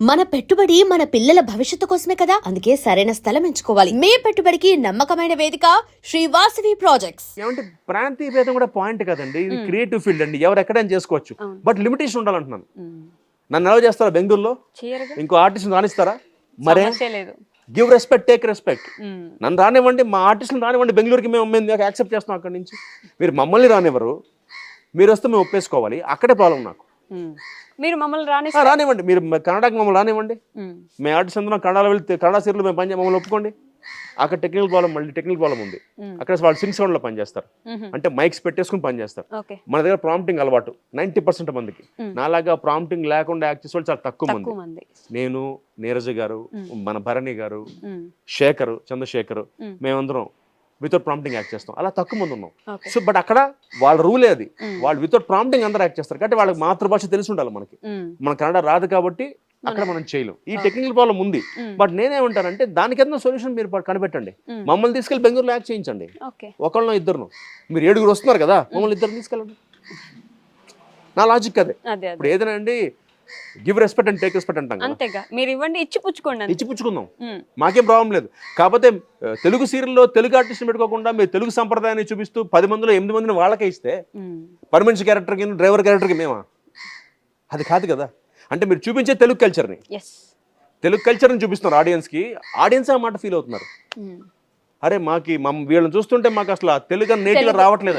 మన పెట్టుబడి మన పిల్లల భవిష్యత్తు కోసమే కదా, అందుకే సరైన స్థలం ఎంచుకోవాలి. మీ పెట్టుబడికి నమ్మకమైన వేదిక శ్రీ వాసవి ప్రాజెక్ట్స్. ఏమంటే ప్రాంతీయ భేదం కూడా పాయింట్ కదండి, ఇది క్రియేటివ్ ఫీల్డ్ అండి, ఎవరు ఎక్కడైనా చేసుకోవచ్చు, బట్ లిమిటేషన్ ఉండాలంటున్నాను. నన్ను ఎలా చేస్తారా బెంగళూరులో? ఇంకో ఆర్టిస్ట్ రాణిస్తారా? మరే గివ్ రెస్పెక్ట్, టేక్ రెస్పెక్ట్. నన్ను రానివ్వండి, మా ఆర్టిస్టులు రానివ్వండి, బెంగళూరుకి మేము యాక్సెప్ట్ చేస్తాం. అక్కడి నుంచి మీరు మమ్మల్ని రానివ్వరు, మీరు వస్తే మేము ఒప్పేసుకోవాలి. అక్కడే ప్రాబ్లం నాకు. మీరు మమ్మల్ని రానివ్వండి, మీరు కన్నడకి మమ్మల్ని రానివ్వండి. మేము ఆర్టిస్ట్ అందరం కన్నడలో వెళ్తే కన్నడ సీరియల్ మేము పని మమ్మల్ని ఒప్పుకోండి. అక్కడ టెక్నికల్ ప్రాబ్లం ఉంది. అక్కడ వాళ్ళు సింగ్ సౌండ్ లో పనిచేస్తారు, అంటే మైక్స్ పెట్టేసుకుని పనిచేస్తారు. మన దగ్గర ప్రాంప్టింగ్ అలవాటు 90% మందికి. నాలాగా ప్రాంప్టింగ్ లేకుండా యాక్ట్ చేసే వాళ్ళు చాలా తక్కువ మంది. నేను, నీరజ గారు, మన భరణి గారు, శేఖర్, చంద్రశేఖర్, మేమందరం వితౌట్ ప్రాంప్టింగ్ యాక్ట్ చేస్తాం. అలా తక్కువ మంది ఉన్నాం. సో బట్ అక్కడ వాళ్ళ రూలే అది, వాళ్ళు వితౌట్ ప్రాంప్టింగ్ అందరూ యాక్ట్ చేస్తారు. కాబట్టి వాళ్ళకి మాతృభాష తెలిసి ఉండాలి. మన కన్నడ రాదు కాబట్టి అక్కడ మనం చేయలేం. ఈ టెక్నికల్ ప్రాబ్లం ఉంది. బట్ నేనేమంటానంటే దానికి ఏదైనా సొల్యూషన్ మీరు కనిపెట్టండి. మమ్మల్ని తీసుకెళ్ళి బెంగళూరులో యాక్ట్ చేయించండి. ఒకళ్ళనో ఇద్దరును, మీరు 7 వస్తున్నారు కదా, మమ్మల్ని 2 తీసుకెళ్ళండి. నా లాజిక్ అదే. ఇప్పుడు ఏదైనా అండి, give respect and take respect అంటాం. అంతేగా, మీరు ఇవ్వండి, ఇచ్చిపుచ్చుకుందాం, మాకేం ప్రాబ్లం లేదు. కాకపోతే తెలుగు సీరియల్లో తెలుగు ఆర్టిస్ట్ పెట్టుకోకుండా మీరు తెలుగు సంప్రదాయాన్ని చూపిస్తూ 10 మందిలో 8 మందిని వాళ్ళకే ఇస్తే పని మనిషి క్యారెక్టర్కి, డ్రైవర్ క్యారెక్టర్కి మేమా? అది కాదు కదా. అంటే మీరు చూపించే తెలుగు కల్చర్ని చూపిస్తున్నారు ఆడియన్స్కి. ఆడియన్స్ ఆ మాట ఫీల్ అవుతున్నారు. అరే వీళ్ళని చూస్తుంటే మాకు అసలు తెలుగు నేటివ్ రావట్లేదు,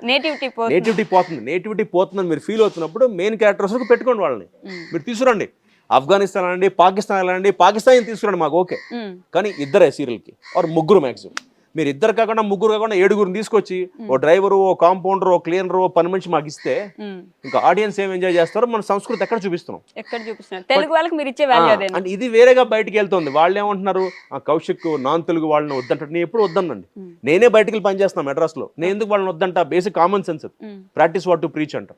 నేటివిటీ పోతుందని మీరు ఫీల్ అవుతున్నప్పుడు మెయిన్ క్యారెక్టర్స్ పెట్టుకోండి. వాళ్ళని మీరు తీసుకురండి. ఆఫ్ఘనిస్తాన్ అనండి, పాకిస్తాన్ వెళ్ళండి, పాకిస్తాన్ తీసుకురండి, మాకు ఓకే. కానీ ఇద్దరే సీరియల్కి, ఆర్ ముగ్గురు మ్యాక్సిమం. మీరు ఇద్దరు కాకుండా ముగ్గురు కాకుండా 7 తీసుకొచ్చి ఓ డ్రైవరు, ఓ కాంపౌండర్, ఓ క్లీనర్, ఓ పని మనిషి మాకు ఇస్తే ఇంకా ఆడియన్స్ ఏం ఎంజాయ్ చేస్తారో మన సంస్కృతి ఎక్కడ చూపిస్తున్నాం. తెలుగు వాళ్ళకి మీరు ఇచ్చే వాల్యూ అదే. అంటే ఇది వేరేగా బయటకు వెళ్తుంది. వాళ్ళు ఏమంటున్నారు, కౌశిక్ నాన్ తెలుగు వాళ్ళని వద్దంటారు. నేను ఎప్పుడు వద్దనండి. నేనే బయటకు పని చేస్తున్నాను మెడ్రాస్ లో. నేను ఎందుకు వాళ్ళని వద్దంట? Basic common sense, practice what to preach అంట.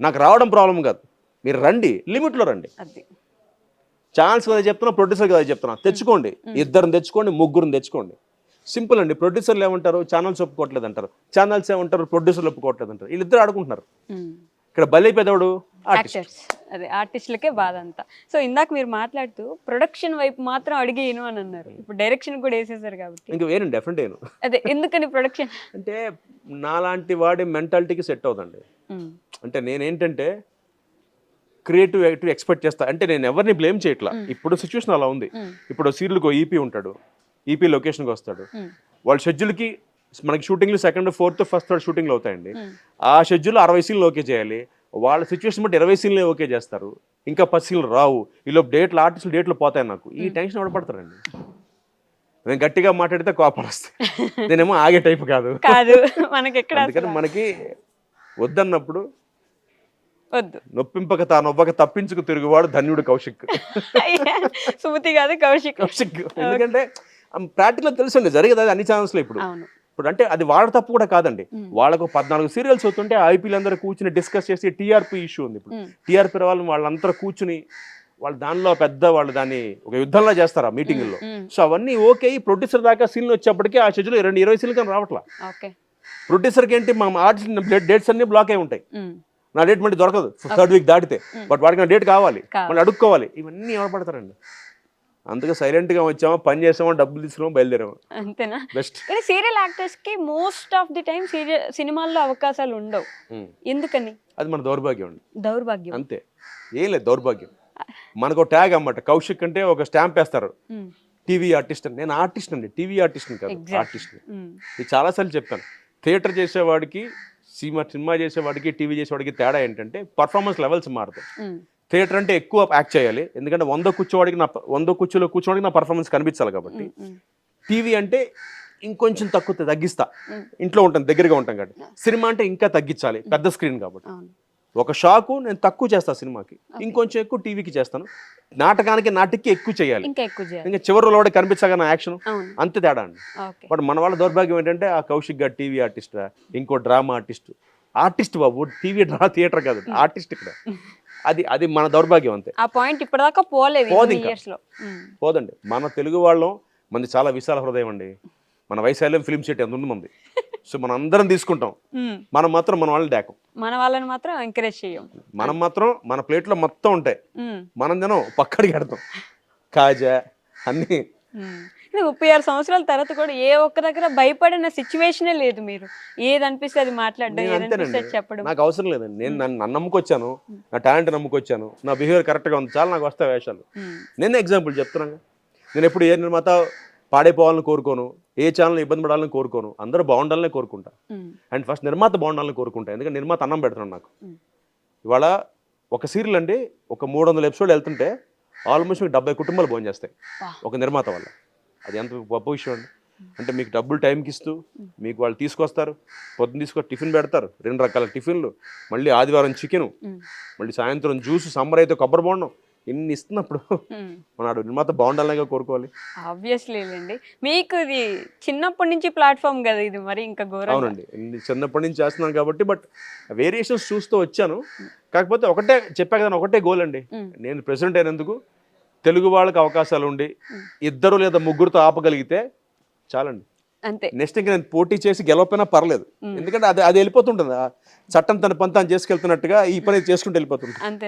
నాకు రావడం ప్రాబ్లం కాదు, మీరు రండి, లిమిట్ లో రండి. ఛాన్స్ కదా చెప్తున్నా, ప్రొడ్యూసర్ కదా చెప్తున్నా, తెచ్చుకోండి. 2 తెచ్చుకోండి, 3 తెచ్చుకోండి. సింపుల్ అండి. ప్రొడ్యూసర్లు ఏమంటారు, ఛానల్స్ ఒప్పుకోవట్లేదు అంటారు. ఛానల్స్ ఏమంటారు, ప్రొడ్యూసర్లు ఒప్పుకోవట్లేదు అంటారు. వీళ్ళిద్దరు ఆడుకుంటున్నారు. ఇక్కడ బలైపోయేవాడు అదే ఆర్టిస్టులకే బాధ అంతా. సో ఇందాక మీరు మాట్లాడుతూ ప్రొడక్షన్ వైపు మాత్రం అడిగేను అని అన్నారు. ఇప్పుడు డైరెక్షన్ కూడా వేసేసారు కాబట్టి ఇంకా వేరే డెఫినెట్ అయ్యాను. అదే ఎందుకని ప్రొడక్షన్ అంటే నాలాంటి వాడి మెంటాలిటీకి సెట్ అవుతుంది. అంటే నేనేంటంటే క్రియేటివ్ ఎక్స్పెక్ట్ చేస్తా. అంటే నేను ఎవరిని బ్లేమ్ చేయట్లా. ఇప్పుడు సిచ్యువేషన్ అలా ఉంది. ఇప్పుడు సీరియల్కి ఈపీ ఉంటాడు, ఈపీ లొకేషన్కి వస్తాడు. వాళ్ళ షెడ్యూల్కి మనకి షూటింగ్లు 2nd, 4th, 1st, 3rd షూటింగ్లు అవుతాయండి. ఆ షెడ్యూల్ 60 సీన్లు ఓకే చేయాలి. వాళ్ళ సిచ్యువేషన్ బట్టి 20 సీన్లే ఓకే చేస్తారు. ఇంకా 10 సీన్లు రావు. ఈలోపు ఆర్టిస్టులు డేట్లు పోతాయి. నాకు ఈ టెన్షన్ ఎవడపడతారండి. నేను గట్టిగా మాట్లాడితే కోపాలు వస్తాయి. నేనేమో ఆగే టైప్ కాదు. అందుకని మనకి వద్దన్నప్పుడు వద్దు. నొప్పింపక నొవ్వక తప్పించుకు తిరుగువాడు ధన్యుడు కౌశిక్. సుమతి కాదు, కౌశిక్. ఎందుకంటే ప్రాక్టికల్ తెలుసండి, జరిగేది అది అన్ని ఛానల్స్ లో. ఇప్పుడు అంటే అది వాళ్ళ తప్పు కూడా కాదండి. వాళ్ళకు 14 సీరియల్స్ అవుతుంటే ఐపీఎల్ అందరూ కూర్చుని డిస్కస్ చేసి టీఆర్పీ ఇష్యూ ఉంది. ఇప్పుడు టీఆర్పీ వాళ్ళందరూ కూర్చుని వాళ్ళు దానిలో వాళ్ళు దాన్ని ఒక యుద్ధంలో చేస్తారు ఆ మీటింగ్లో. సో అవన్నీ ఓకే. ప్రొడ్యూసర్ దాకా సీన్లు వచ్చేప్పటికీ ఆ షెడ్యూల్ 20 సీన్లు కానీ రావట్లా. ప్రొడ్యూసర్కి ఏంటి, మా ఆర్టిస్ట్ డేట్స్ అన్ని బ్లాక్ అయి ఉంటాయి. నా డేట్ మళ్ళీ దొరకదు 3rd వీక్ దాటితే. బట్ వాడికి నా డేట్ కావాలి, మళ్ళీ అడుక్కోవాలి. ఇవన్నీ ఎవరు పడతారండి. అందుకే సైలెంట్ గా వచ్చామో, పని చేసామో, డబ్బులు తీసుకున్నామో, బయలుదేరాము, అంతేనా? బెస్ట్. కానీ సీరియల్ యాక్టర్స్ కి మోస్ట్ ఆఫ్ ది టైం సినిమాల్లో అవకాశాలు ఉండవు. ఎందుకని? అది మన దౌర్భాగ్యం. అంతే, ఏం లేదు, దౌర్భాగ్యం. మనకు ట్యాగ్ అన్నమాట. కౌశిక్ అంటే ఒక స్టాంప్ వేస్తారు, టీవీ ఆర్టిస్ట్ అని. నేను ఆర్టిస్ట్ అండి, టీవీ ఆర్టిస్ట్ కాదు, ఆర్టిస్ట్. ఇది చాలాసార్లు చెప్పాను. థియేటర్ చేసేవాడికి, సినిమా చేసేవాడికి, టీవీ చేసేవాడికి తేడా ఏంటంటే పర్ఫార్మెన్స్ లెవెల్స్ మారుతాయి. థియేటర్ అంటే ఎక్కువ యాక్ట్ చేయాలి, ఎందుకంటే 100 కుర్చీలో కూర్చోవాడికి నా పర్ఫార్మెన్స్ కనిపించాలి కాబట్టి. టీవీ అంటే ఇంకొంచెం తగ్గిస్తా, ఇంట్లో ఉంటాం, దగ్గరగా ఉంటాం కాబట్టి. సినిమా అంటే ఇంకా తగ్గించాలి, పెద్ద స్క్రీన్ కాబట్టి. ఒక షాకు నేను తక్కువ చేస్తాను సినిమాకి, ఇంకొంచెం ఎక్కువ టీవీకి చేస్తాను. నాటికి ఎక్కువ చేయాలి, ఇంకా చివరిలో కూడా కనిపించగా నా యాక్షన్. అంతే తేడా అండి. బట్ మన వాళ్ళ దౌర్భాగ్యం ఏంటంటే ఆ కౌశిక్ గారు టీవీ ఆర్టిస్ట్, ఇంకో డ్రామా ఆర్టిస్ట్ బాబు, టీవీ థియేటర్ కాదు, ఆర్టిస్ట్ ఇక్కడ. అది మన దౌర్భాగ్యం. అంతే. ఆ పాయింట్ ఇప్పటిదాకా పోదండి. మన తెలుగు వాళ్ళం, మంది చాలా విశాల హృదయం అండి. మన వైశాల్యం ఫిల్మ్ సిటీ అంత ఉంది మంది. సో మనం అందరం తీసుకుంటాం, మనం మాత్రం మన వాళ్ళని డేకం, మన వాళ్ళని మాత్రం ఎంకరేజ్ చేయం. మనం మాత్రం మన ప్లేట్లో మొత్తం ఉంటాయి, మనం తినం పక్కడికి పెడతాం కాజా అన్నీ. 36 సంవత్సరాల తర్వాత కూడా ఏ ఒక్క దగ్గర భయపడిన సిచ్యువేషనే లేదు. మీరు ఏది అనిపిస్తే అది మాట్లాడడం, ఏది అనిపిస్తే అది చెప్పడం. నాకు అవసరం లేదండి, నేను నన్ను నమ్ముకొచ్చాను, నా టాలెంట్ నమ్ముకొచ్చాను, నా బిహేవియర్ కరెక్ట్గా ఉంది, చాలా నాకు వస్తాయి వేషాలు. నేను ఎగ్జాంపుల్ చెప్తున్నాను, నేను ఎప్పుడు ఏ నిర్మాత పాడైపోవాలని కోరుకోను, ఏ ఛానల్ ఇబ్బంది పడాలని కోరుకోను, అందరూ బాగుండాలనే కోరుకుంటా. అండ్ ఫస్ట్ నిర్మాత బాగుండాలని కోరుకుంటా, ఎందుకంటే నిర్మాత అన్నం పెడుతున్నాను నాకు. ఇవాళ ఒక సీరియల్ అండి ఒక 300 ఎపిసోడ్ వెళ్తుంటే ఆల్మోస్ట్ మీకు 70 కుటుంబాలు భోజనం చేస్తాయి ఒక నిర్మాత వల్ల. అది ఎంత గొప్ప విషయం అండి. అంటే మీకు డబ్బులు టైంకి ఇస్తూ మీకు వాళ్ళు తీసుకొస్తారు, పొద్దున్న తీసుకొని టిఫిన్ పెడతారు, 2 రకాల టిఫిన్లు, మళ్ళీ ఆదివారం చికెను, మళ్ళీ సాయంత్రం జ్యూస్, సమ్మర్ అయితే కొబ్బరి బోండం, ఇన్ని ఇస్తున్నప్పుడు మన నిర్మాత బాగుండాలనే కోరుకోవాలి. ఆబ్వియస్లీ అండి. మీకు ఇది చిన్నప్పటి నుంచి ప్లాట్ఫామ్ కదా ఇది, మరి ఇంకా ఘోరం. అవునండి, చిన్నప్పటి నుంచి చేస్తున్నాను కాబట్టి, బట్ వేరియేషన్స్ చూస్తూ వచ్చాను. కాకపోతే ఒకటే చెప్పా కదా, ఒకటే గోల్ అండి, నేను ప్రెసిడెంట్ అయినందుకు తెలుగు వాళ్ళకి అవకాశాలు ఉండి 2 లేదా 3 ఆపగలిగితే చాలండి. అంతే. నెక్స్ట్ ఇంకా నేను పోటీ చేసి గెలవపోయినా పర్లేదు, ఎందుకంటే అది వెళ్ళిపోతుంటుంది, చట్టం తన పని తాను చేసుకెళ్తున్నట్టుగా ఈ పని చేసుకుంటూ వెళ్ళిపోతుంది. అంతే.